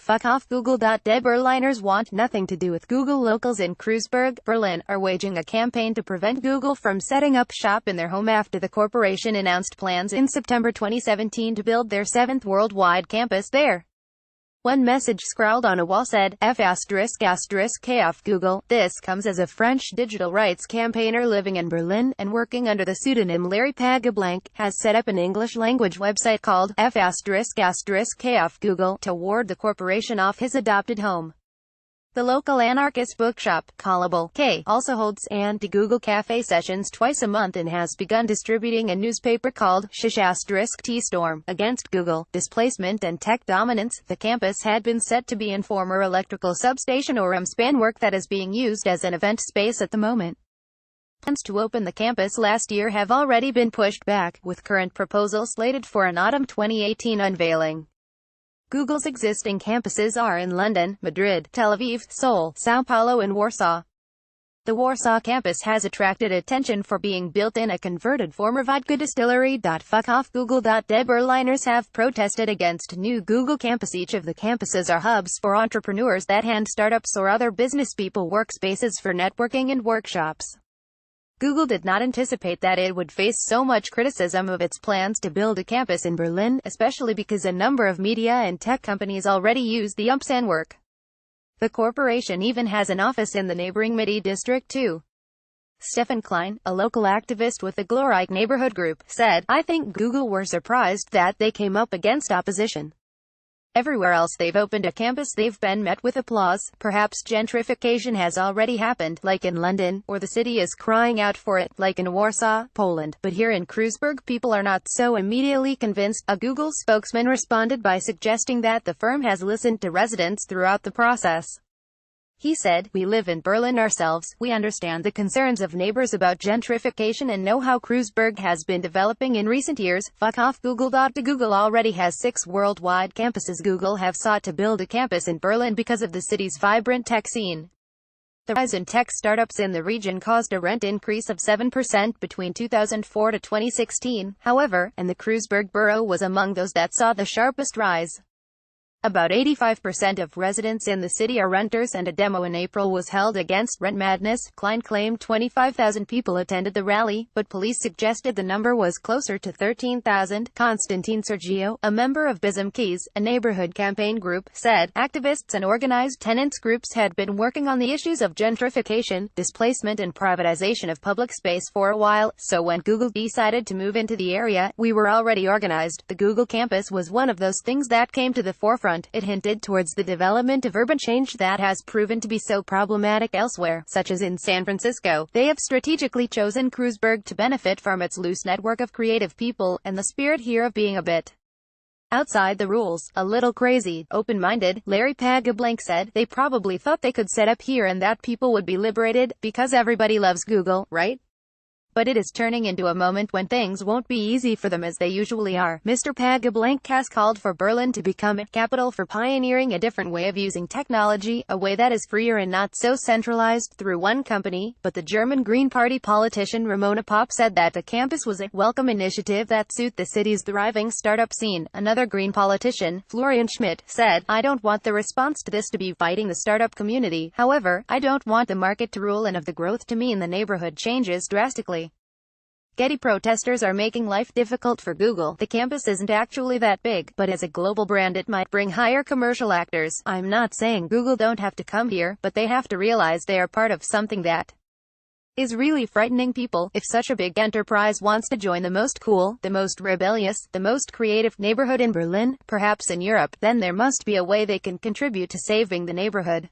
Fuck off Google. De Berliners want nothing to do with Google. Locals in Kreuzberg, Berlin, are waging a campaign to prevent Google from setting up shop in their home after the corporation announced plans in September 2017 to build their 7th worldwide campus there. One message scrawled on a wall said, F*** off Google. This comes as a French digital rights campaigner living in Berlin, and working under the pseudonym Larry Pagablanc, has set up an English-language website called F*** off Google, to ward the corporation off his adopted home. The local anarchist bookshop, Callable K, also holds anti-Google cafe sessions twice a month and has begun distributing a newspaper called *T-Storm, against Google displacement and tech dominance. The campus had been set to be in former electrical substation or span work that is being used as an event space at the moment. Plans to open the campus last year have already been pushed back, with current proposals slated for an autumn 2018 unveiling. Google's existing campuses are in London, Madrid, Tel Aviv, Seoul, Sao Paulo and Warsaw. The Warsaw campus has attracted attention for being built in a converted former vodka distillery. Fuck off Google. De Berliners have protested against new Google campus. Each of the campuses are hubs for entrepreneurs that hand startups or other business people workspaces for networking and workshops. Google did not anticipate that it would face so much criticism of its plans to build a campus in Berlin, especially because a number of media and tech companies already use the UPSAN work. The corporation even has an office in the neighboring Mitte district too. Stefan Klein, a local activist with the Glorreich neighborhood group, said, I think Google were surprised that they came up against opposition. Everywhere else they've opened a campus they've been met with applause. Perhaps gentrification has already happened, like in London, or the city is crying out for it, like in Warsaw, Poland. But here in Kreuzberg people are not so immediately convinced. A Google spokesman responded by suggesting that the firm has listened to residents throughout the process. He said, we live in Berlin ourselves, we understand the concerns of neighbors about gentrification and know how Kreuzberg has been developing in recent years. Fuck off Google. Google already has 6 worldwide campuses. Google have sought to build a campus in Berlin because of the city's vibrant tech scene. The rise in tech startups in the region caused a rent increase of 7% between 2004 to 2016, however, and the Kreuzberg borough was among those that saw the sharpest rise. About 85% of residents in the city are renters, and a demo in April was held against rent madness. Klein claimed 25,000 people attended the rally, but police suggested the number was closer to 13,000. Konstantin Sergio, a member of Bism Keys, a neighborhood campaign group, said, activists and organized tenants groups had been working on the issues of gentrification, displacement and privatization of public space for a while, so when Google decided to move into the area, we were already organized. The Google campus was one of those things that came to the forefront. It hinted towards the development of urban change that has proven to be so problematic elsewhere, such as in San Francisco. They have strategically chosen Kreuzberg to benefit from its loose network of creative people, and the spirit here of being a bit outside the rules, a little crazy, open-minded. Larry Pagablanc said, they probably thought they could set up here and that people would be liberated, because everybody loves Google, right? But it is turning into a moment when things won't be easy for them as they usually are. Mr. Pagablanc has called for Berlin to become a capital for pioneering a different way of using technology, a way that is freer and not so centralized through one company. But the German Green Party politician Ramona Popp said that the campus was a welcome initiative that suit the city's thriving startup scene. Another Green politician, Florian Schmidt, said, I don't want the response to this to be fighting the startup community. However, I don't want the market to rule and of the growth to mean the neighborhood changes drastically. Getty protesters are making life difficult for Google. The campus isn't actually that big, but as a global brand it might bring higher commercial actors. I'm not saying Google don't have to come here, but they have to realize they are part of something that is really frightening people. If such a big enterprise wants to join the most cool, the most rebellious, the most creative neighborhood in Berlin, perhaps in Europe, then there must be a way they can contribute to saving the neighborhood.